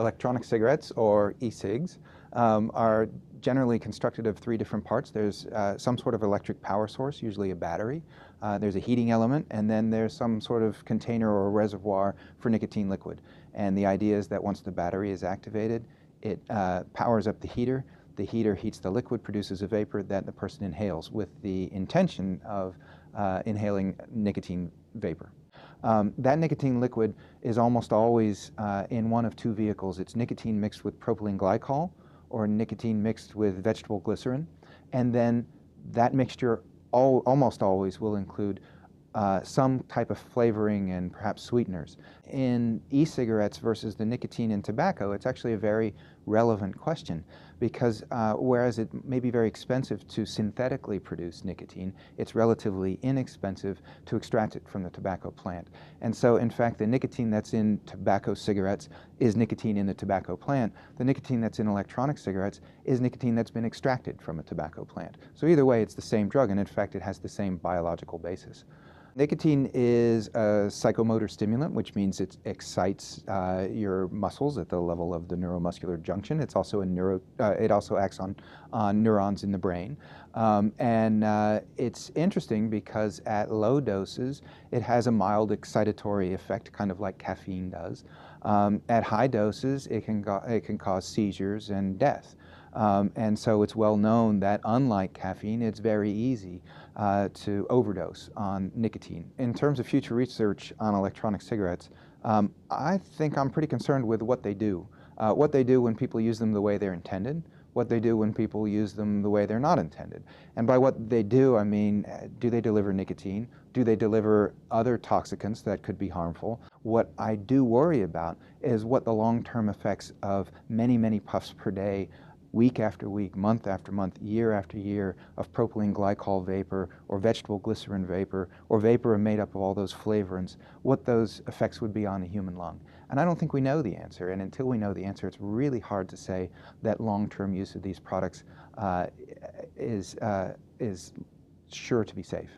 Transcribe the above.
Electronic cigarettes, or e-cigs, are generally constructed of three different parts. There's some sort of electric power source, usually a battery. There's a heating element, and then there's some sort of container or reservoir for nicotine liquid. And the idea is that once the battery is activated, it powers up the heater. The heater heats the liquid, produces a vapor that the person inhales with the intention of inhaling nicotine vapor. That nicotine liquid is almost always in one of two vehicles. It's nicotine mixed with propylene glycol or nicotine mixed with vegetable glycerin. And then that mixture almost always will include some type of flavoring and perhaps sweeteners. In e-cigarettes versus the nicotine in tobacco, it's actually a very relevant question because whereas it may be very expensive to synthetically produce nicotine, it's relatively inexpensive to extract it from the tobacco plant. And so, in fact, the nicotine that's in tobacco cigarettes is nicotine in the tobacco plant. The nicotine that's in electronic cigarettes is nicotine that's been extracted from a tobacco plant. So either way, it's the same drug, and in fact, it has the same biological basis. Nicotine is a psychomotor stimulant, which means it excites your muscles at the level of the neuromuscular junction. It's also it also acts on neurons in the brain. It's interesting because at low doses, it has a mild excitatory effect, kind of like caffeine does. At high doses, it can cause seizures and death. And so it's well known that unlike caffeine, it's very easy to overdose on nicotine. In terms of future research on electronic cigarettes, I think I'm pretty concerned with what they do. What they do when people use them the way they're intended, what they do when people use them the way they're not intended. And by what they do, I mean, do they deliver nicotine? Do they deliver other toxicants that could be harmful? What I do worry about is what the long-term effects of many, many puffs per day, week after week, month after month, year after year of propylene glycol vapor or vegetable glycerin vapor or vapor made up of all those flavorants, what those effects would be on the human lung. And I don't think we know the answer, and until we know the answer, it's really hard to say that long-term use of these products is sure to be safe.